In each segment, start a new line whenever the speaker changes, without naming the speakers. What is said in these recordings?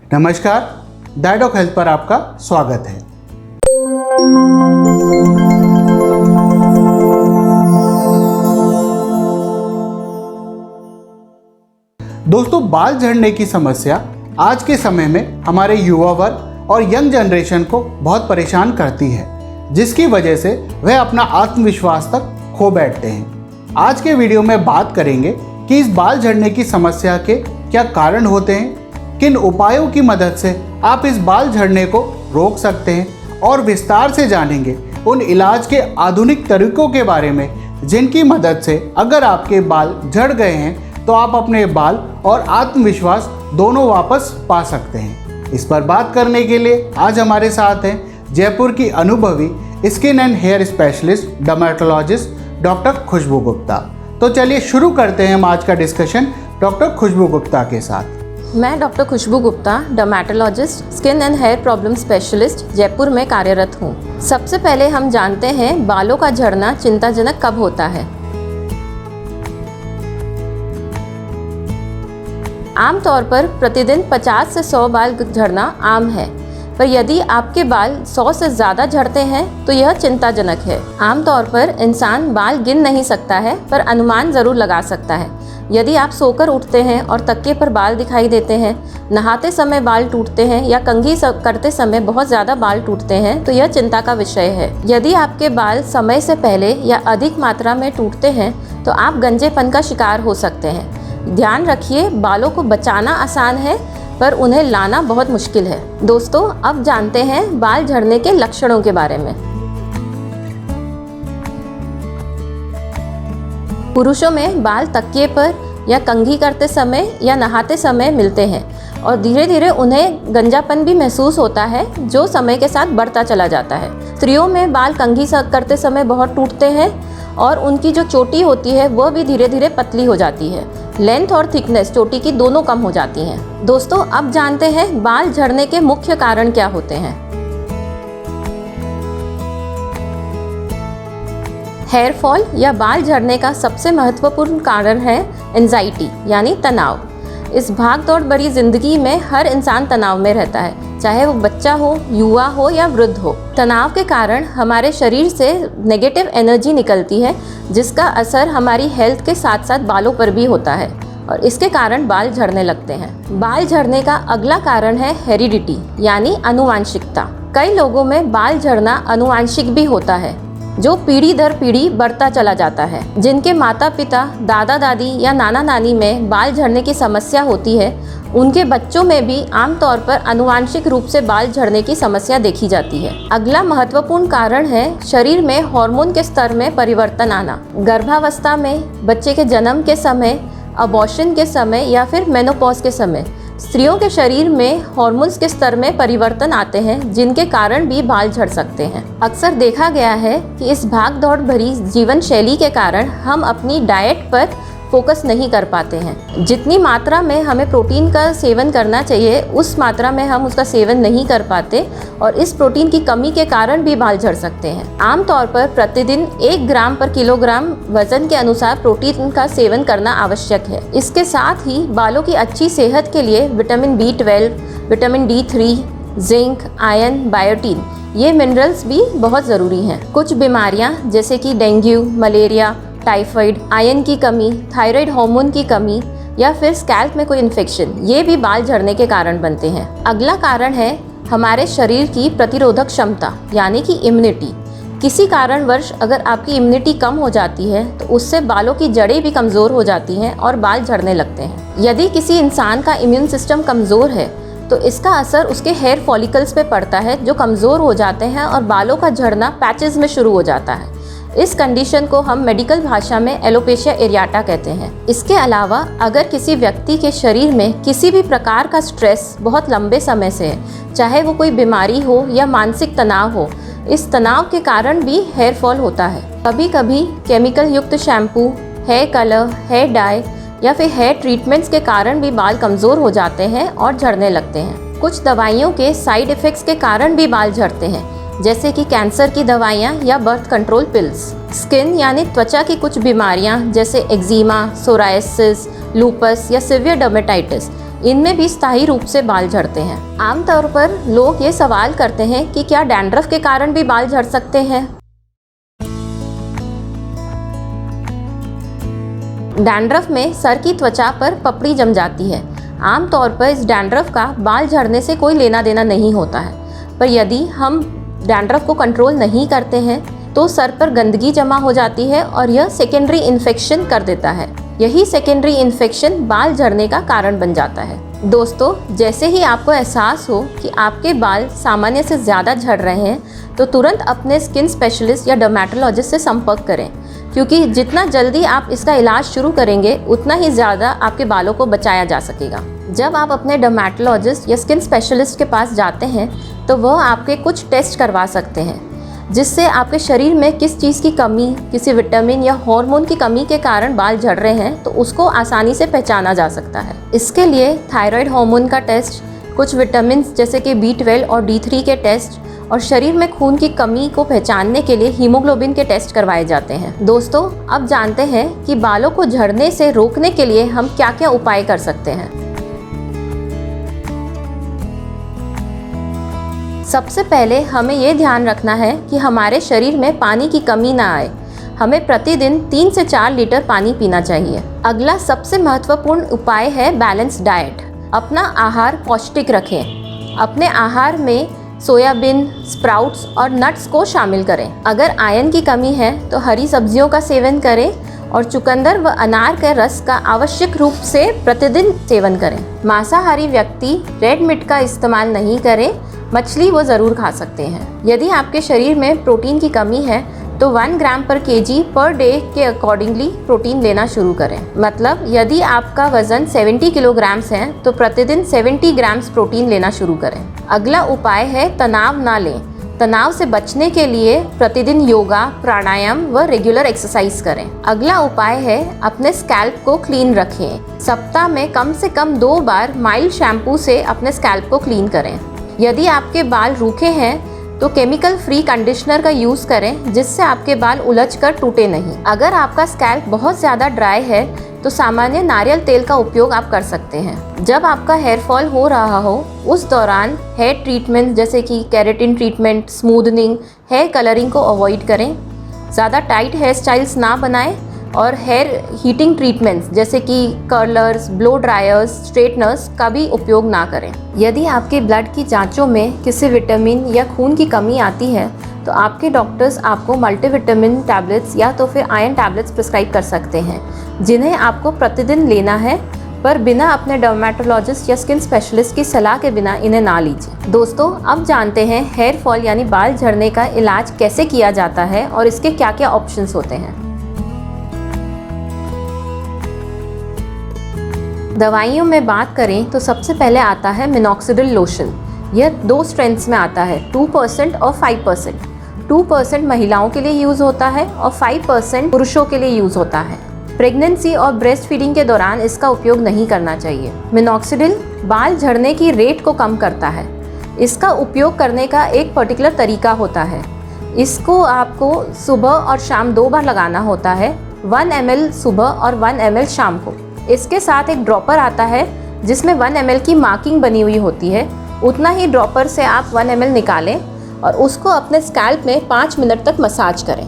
नमस्कार, डायडॉक हेल्थ पर आपका स्वागत है। दोस्तों, बाल झड़ने की समस्या आज के समय में हमारे युवा वर्ग और यंग जनरेशन को बहुत परेशान करती है, जिसकी वजह से वह अपना आत्मविश्वास तक खो बैठते हैं। आज के वीडियो में बात करेंगे कि इस बाल झड़ने की समस्या के क्या कारण होते हैं, किन उपायों की मदद से आप इस बाल झड़ने को रोक सकते हैं और विस्तार से जानेंगे उन इलाज के आधुनिक तरीकों के बारे में जिनकी मदद से अगर आपके बाल झड़ गए हैं तो आप अपने बाल और आत्मविश्वास दोनों वापस पा सकते हैं। इस पर बात करने के लिए आज हमारे साथ हैं जयपुर की अनुभवी skin and hair specialist dermatologist doctor खुशबू गुप्ता। तो चलिए शुरू करते हैं हम आज का डिस्कशन डॉक्टर खुशबू गुप्ता के साथ।
मैं doctor Khushboo Gupta, dermatologist, skin and hair problem specialist, Jaipur में कार्यरत हूँ। सबसे पहले हम जानते हैं बालों का झड़ना चिंताजनक कब होता है। आमतौर पर प्रतिदिन 50 से 100 बाल झड़ना आम है, पर यदि आपके बाल 100 से ज़्यादा झड़ते हैं तो यह चिंताजनक है। आमतौर पर इंसान बाल गिन नहीं सकता है, पर अनुमान ज़रूर लगा सकता है। यदि आप सोकर उठते हैं और तकिए पर बाल दिखाई देते हैं, नहाते समय बाल टूटते हैं या कंघी करते समय बहुत ज़्यादा बाल टूटते हैं, तो यह चिंता का विषय है। यदि आपके बाल समय से पहले या अधिक मात्रा में टूटते हैं तो आप गंजेपन का शिकार हो सकते हैं। ध्यान रखिए, बालों को बचाना आसान है पर उन्हें लाना बहुत मुश्किल है। दोस्तों, अब जानते हैं बाल झड़ने के लक्षणों के बारे में। पुरुषों में बाल तकिए पर या कंघी करते समय या नहाते समय मिलते हैं और धीरे धीरे उन्हें गंजापन भी महसूस होता है, जो समय के साथ बढ़ता चला जाता है। स्त्रियों में बाल कंघी करते समय बहुत टूटते हैं और उनकी जो चोटी होती है वह भी धीरे धीरे पतली हो जाती है। लेंथ और थिकनेस चोटी की दोनों कम हो जाती हैं। दोस्तों, अब जानते हैं बाल झड़ने के मुख्य कारण क्या होते हैं। हेयर फॉल या बाल झड़ने का सबसे महत्वपूर्ण कारण है एंजाइटी यानी तनाव। इस भाग दौड़ भरी जिंदगी में हर इंसान तनाव में रहता है, चाहे वो बच्चा हो, युवा हो या वृद्ध हो। तनाव के कारण हमारे शरीर से नेगेटिव एनर्जी निकलती है, जिसका असर हमारी हेल्थ के साथ साथ बालों पर भी होता है और इसके कारण बाल झड़ने लगते हैं। बाल झड़ने का अगला कारण है हेरिडिटी यानी आनुवांशिकता। कई लोगों में बाल झड़ना आनुवांशिक भी होता है, जो पीढ़ी दर पीढ़ी बढ़ता चला जाता है। जिनके माता पिता, दादा दादी या नाना नानी में बाल झड़ने की समस्या होती है, उनके बच्चों में भी आमतौर पर आनुवांशिक रूप से बाल झड़ने की समस्या देखी जाती है। अगला महत्वपूर्ण कारण है शरीर में हार्मोन के स्तर में परिवर्तन आना। गर्भावस्था में, बच्चे के जन्म के समय, अबॉर्शन के समय या फिर मेनोपॉज के समय स्त्रियों के शरीर में हार्मोन्स के स्तर में परिवर्तन आते हैं, जिनके कारण भी बाल झड़ सकते हैं। अक्सर देखा गया है कि इस भाग दौड़ भरी जीवन शैली के कारण हम अपनी डाइट पर फोकस नहीं कर पाते हैं। जितनी मात्रा में हमें प्रोटीन का सेवन करना चाहिए, उस मात्रा में हम उसका सेवन नहीं कर पाते और इस प्रोटीन की कमी के कारण भी बाल झड़ सकते हैं। आमतौर पर प्रतिदिन 1 ग्राम पर किलोग्राम वजन के अनुसार प्रोटीन का सेवन करना आवश्यक है। इसके साथ ही बालों की अच्छी सेहत के लिए vitamin B12, vitamin D3, zinc, iron, biotin ये मिनरल्स भी बहुत ज़रूरी हैं। कुछ बीमारियां जैसे कि डेंगू, मलेरिया, टाइफाइड, आयरन की कमी, थायराइड हार्मोन की कमी या फिर स्कैल्प में कोई इन्फेक्शन, ये भी बाल झड़ने के कारण बनते हैं। अगला कारण है हमारे शरीर की प्रतिरोधक क्षमता यानी कि इम्यूनिटी। किसी कारणवश अगर आपकी इम्यूनिटी कम हो जाती है तो उससे बालों की जड़ें भी कमज़ोर हो जाती हैं और बाल झड़ने लगते हैं। यदि किसी इंसान का इम्यून सिस्टम कमज़ोर है तो इसका असर उसके हेयर फॉलिकल्स पे पड़ता है, जो कमज़ोर हो जाते हैं और बालों का झड़ना पैचेस में शुरू हो जाता है। इस कंडीशन को हम मेडिकल भाषा में एलोपेशिया एरियाटा कहते हैं। इसके अलावा अगर किसी व्यक्ति के शरीर में किसी भी प्रकार का स्ट्रेस बहुत लंबे समय से है, चाहे वो कोई बीमारी हो या मानसिक तनाव हो, इस तनाव के कारण भी हेयर फॉल होता है। कभी कभी केमिकल युक्त shampoo, hair colour, hair dye या फिर हेयर ट्रीटमेंट्स के कारण भी बाल कमज़ोर हो जाते हैं और झड़ने लगते हैं। कुछ दवाइयों के साइड इफ़ेक्ट्स के कारण भी बाल झड़ते हैं, जैसे कि कैंसर की दवाइयाँ या बर्थ कंट्रोल पिल्स। स्किन यानी त्वचा की कुछ बीमारियाँ जैसे एक्जिमा, सोरायसिस, लूपस या सीवियर डर्मेटाइटिस, इनमें भी स्थायी रूप से बाल झड़ते हैं। आमतौर पर लोग ये सवाल करते हैं कि क्या डैंड्रफ के कारण भी बाल झड़ सकते हैं। डैंड्रफ में सर की त्वचा पर पपड़ी जम जाती है। आमतौर पर इस डैंड्रफ का बाल झड़ने से कोई लेना देना नहीं होता है, पर यदि हम डैंड्रफ को कंट्रोल नहीं करते हैं तो सर पर गंदगी जमा हो जाती है और यह सेकेंडरी इन्फेक्शन कर देता है। यही सेकेंडरी इन्फेक्शन बाल झड़ने का कारण बन जाता है। दोस्तों, जैसे ही आपको एहसास हो कि आपके बाल सामान्य से ज़्यादा झड़ रहे हैं तो तुरंत अपने स्किन स्पेशलिस्ट या डर्मेटोलॉजिस्ट से संपर्क करें, क्योंकि जितना जल्दी आप इसका इलाज शुरू करेंगे उतना ही ज़्यादा आपके बालों को बचाया जा सकेगा। जब आप अपने डर्मेटोलॉजिस्ट या स्किन स्पेशलिस्ट के पास जाते हैं तो वह आपके कुछ टेस्ट करवा सकते हैं, जिससे आपके शरीर में किस चीज़ की कमी, किसी विटामिन या हार्मोन की कमी के कारण बाल झड़ रहे हैं तो उसको आसानी से पहचाना जा सकता है। इसके लिए थायराइड हार्मोन का टेस्ट, कुछ विटामिन जैसे कि B12 और D3 के टेस्ट और शरीर में खून की कमी को पहचानने के लिए हीमोग्लोबिन के टेस्ट करवाए जाते हैं। दोस्तों, अब जानते हैं कि बालों को झड़ने से रोकने के लिए हम क्या क्या उपाय कर सकते हैं। सबसे पहले हमें ये ध्यान रखना है कि हमारे शरीर में पानी की कमी ना आए। हमें प्रतिदिन 3 से 4 लीटर पानी पीना चाहिए। अगला सबसे महत्वपूर्ण उपाय है बैलेंस डाइट। अपना आहार पौष्टिक रखें। अपने आहार में सोयाबीन, स्प्राउट्स और नट्स को शामिल करें। अगर आयरन की कमी है तो हरी सब्जियों का सेवन करें और चुकंदर व अनार के रस का आवश्यक रूप से प्रतिदिन सेवन करें। मांसाहारी व्यक्ति रेड मीट का इस्तेमाल नहीं करें, मछली वो ज़रूर खा सकते हैं। यदि आपके शरीर में प्रोटीन की कमी है तो 1 ग्राम पर केजी पर डे के अकॉर्डिंगली प्रोटीन लेना शुरू करें। मतलब यदि आपका वज़न 70 किलोग्राम्स है तो प्रतिदिन 70 ग्राम्स प्रोटीन लेना शुरू करें। अगला उपाय है तनाव ना लें। तनाव से बचने के लिए प्रतिदिन योगा, प्राणायाम व रेगुलर एक्सरसाइज करें। अगला उपाय है अपने स्कैल्प को क्लीन रखें। सप्ताह में कम से कम 2 बार माइल्ड शैम्पू से अपने स्कैल्प को क्लीन करें। यदि आपके बाल रूखे हैं तो केमिकल फ्री कंडीशनर का यूज़ करें, जिससे आपके बाल उलझकर टूटे नहीं। अगर आपका स्कैल्प बहुत ज़्यादा ड्राई है तो सामान्य नारियल तेल का उपयोग आप कर सकते हैं। जब आपका हेयर फॉल हो रहा हो उस दौरान हेयर ट्रीटमेंट जैसे कि keratin treatment, smoothening, hair colouring को अवॉइड करें। ज़्यादा टाइट हेयर स्टाइल्स ना बनाएं और हेयर हीटिंग ट्रीटमेंट्स जैसे कि कर्लर्स, ब्लो ड्रायर्स, स्ट्रेटनर्स का भी उपयोग ना करें। यदि आपके ब्लड की जांचों में किसी विटामिन या खून की कमी आती है तो आपके डॉक्टर्स आपको मल्टीविटामिन टैबलेट्स या तो फिर आयरन टैबलेट्स प्रिस्क्राइब कर सकते हैं, जिन्हें आपको प्रतिदिन लेना है, पर बिना अपने डर्मेटोलॉजिस्ट या स्किन स्पेशलिस्ट की सलाह के बिना इन्हें ना लीजिए। दोस्तों, अब जानते हैं हेयर फॉल यानी बाल झड़ने का इलाज कैसे किया जाता है और इसके क्या क्या ऑप्शंस होते हैं। दवाइयों में बात करें तो सबसे पहले आता है मिनॉक्सिडिल लोशन। यह 2 स्ट्रेंथ्स में आता है, 2% और 5%। 2% महिलाओं के लिए यूज़ होता है और 5% पुरुषों के लिए यूज़ होता है। प्रेगनेंसी और ब्रेस्ट फीडिंग के दौरान इसका उपयोग नहीं करना चाहिए। मिनॉक्सिडिल बाल झड़ने की रेट को कम करता है। इसका उपयोग करने का एक पर्टिकुलर तरीका होता है। इसको आपको सुबह और शाम 2 बार लगाना होता है, 1 ml सुबह और 1 ml शाम को। इसके साथ एक ड्रॉपर आता है जिसमें 1 ml की मार्किंग बनी हुई होती है। उतना ही ड्रॉपर से आप 1 ml निकालें और उसको अपने स्कैल्प में 5 मिनट तक मसाज करें।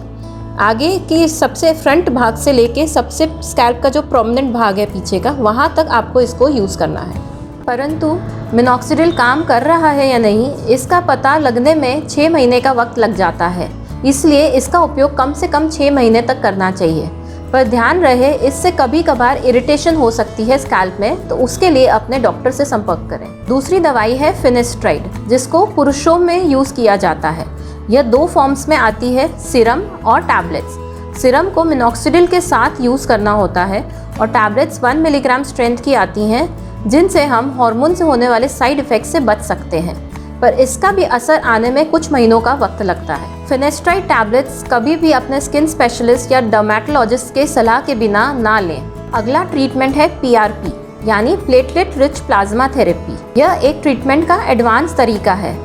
आगे की सबसे फ्रंट भाग से लेके सबसे स्कैल्प का जो प्रोमिनेंट भाग है पीछे का, वहाँ तक आपको इसको यूज़ करना है। परंतु मिनॉक्सिडिल काम कर रहा है या नहीं, इसका पता लगने में 6 महीने का वक्त लग जाता है। इसलिए इसका उपयोग कम से कम 6 महीने तक करना चाहिए। पर ध्यान रहे, इससे कभी कभार इरिटेशन हो सकती है स्कैल्प में, तो उसके लिए अपने डॉक्टर से संपर्क करें। दूसरी दवाई है फिनेस्ट्राइड, जिसको पुरुषों में यूज़ किया जाता है। यह 2 फॉर्म्स में आती है, सिरम और टैबलेट्स। सिरम को मिनॉक्सिडिल के साथ यूज़ करना होता है और टैबलेट्स 1 मिलीग्राम स्ट्रेंथ की आती हैं, जिनसे हम हार्मोन से होने वाले साइड इफ़ेक्ट से बच सकते हैं, पर इसका भी असर आने में कुछ महीनों का वक्त लगता है। फिनेस्ट्राइड टैबलेट्स कभी भी अपने स्किन स्पेशलिस्ट या डर्मेटोलॉजिस्ट के सलाह के बिना ना लें। अगला ट्रीटमेंट है PRP यानी प्लेटलेट रिच प्लाज्मा थेरेपी। यह एक ट्रीटमेंट का एडवांस तरीका है।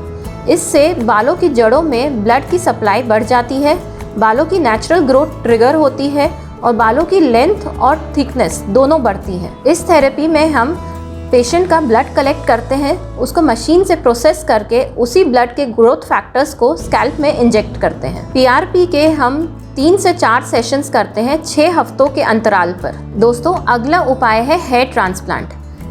इससे बालों की जड़ों में ब्लड की सप्लाई बढ़ जाती है, बालों की नेचुरल ग्रोथ ट्रिगर होती है और बालों की लेंथ और थिकनेस दोनों बढ़ती है। इस थेरेपी में हम पेशेंट का ब्लड कलेक्ट करते हैं, उसको मशीन से प्रोसेस करके उसी ब्लड के ग्रोथ फैक्टर्स को स्कैल्प में इंजेक्ट करते हैं। PRP के हम 3 से 4 सेशंस करते हैं 6 हफ्तों के अंतराल पर। दोस्तों, अगला उपाय है हेयर ट्रांसप्लांट।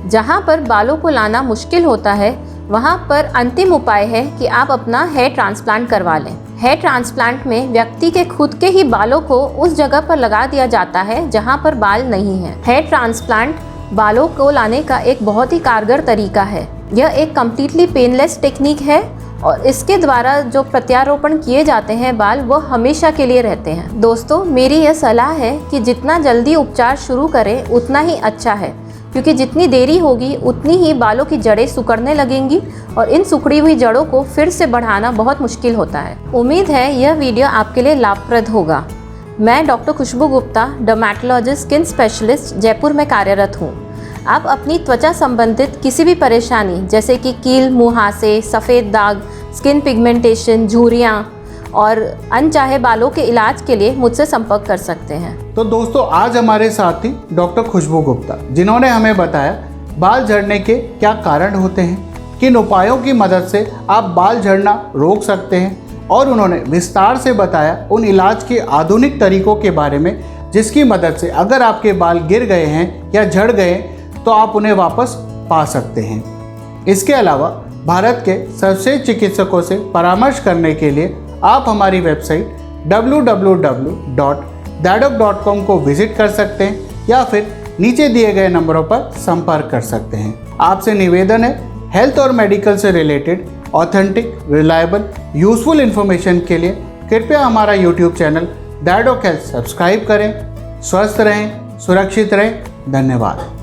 जहाँ पर बालों को लाना मुश्किल होता है, वहाँ पर अंतिम उपाय है कि आप अपना हेयर ट्रांसप्लांट करवा लें। हेयर ट्रांसप्लांट में व्यक्ति के खुद के ही बालों को उस जगह पर लगा दिया जाता है जहाँ पर बाल नहीं है। हेयर ट्रांसप्लांट बालों को लाने का एक बहुत ही कारगर तरीका है। यह एक कम्प्लीटली पेनलेस टेक्निक है और इसके द्वारा जो प्रत्यारोपण किए जाते हैं बाल, वो हमेशा के लिए रहते हैं। दोस्तों, मेरी यह सलाह है कि जितना जल्दी उपचार शुरू करें उतना ही अच्छा है, क्योंकि जितनी देरी होगी उतनी ही बालों की जड़ें सिकुड़ने लगेंगी और इन सिकुड़ी हुई जड़ों को फिर से बढ़ाना बहुत मुश्किल होता है। उम्मीद है यह वीडियो आपके लिए लाभप्रद होगा। मैं डॉक्टर खुशबू Gupta, dermatologist, skin specialist, Jaipur में कार्यरत हूँ। आप अपनी त्वचा संबंधित किसी भी परेशानी जैसे कि कील, मुहासे, सफ़ेद दाग, स्किन पिगमेंटेशन, झुर्रियाँ और अनचाहे बालों के इलाज के लिए मुझसे संपर्क कर सकते हैं।
तो दोस्तों, आज हमारे साथ थी डॉक्टर खुशबू गुप्ता, जिन्होंने हमें बताया बाल झड़ने के क्या कारण होते हैं, किन उपायों की मदद से आप बाल झड़ना रोक सकते हैं, और उन्होंने विस्तार से बताया उन इलाज के आधुनिक तरीकों के बारे में जिसकी मदद से अगर आपके बाल गिर गए हैं या झड़ गए तो आप उन्हें वापस पा सकते हैं। इसके अलावा भारत के सर्वश्रेष्ठ चिकित्सकों से परामर्श करने के लिए आप हमारी वेबसाइट www.dadoc.com को विजिट कर सकते हैं या फिर नीचे दिए गए नंबरों पर संपर्क कर सकते हैं। आपसे निवेदन है, हेल्थ और मेडिकल से related authentic, reliable, useful information के लिए कृपया हमारा YouTube चैनल डायडोक हेल्थ सब्सक्राइब करें। स्वस्थ रहें, सुरक्षित रहें। धन्यवाद।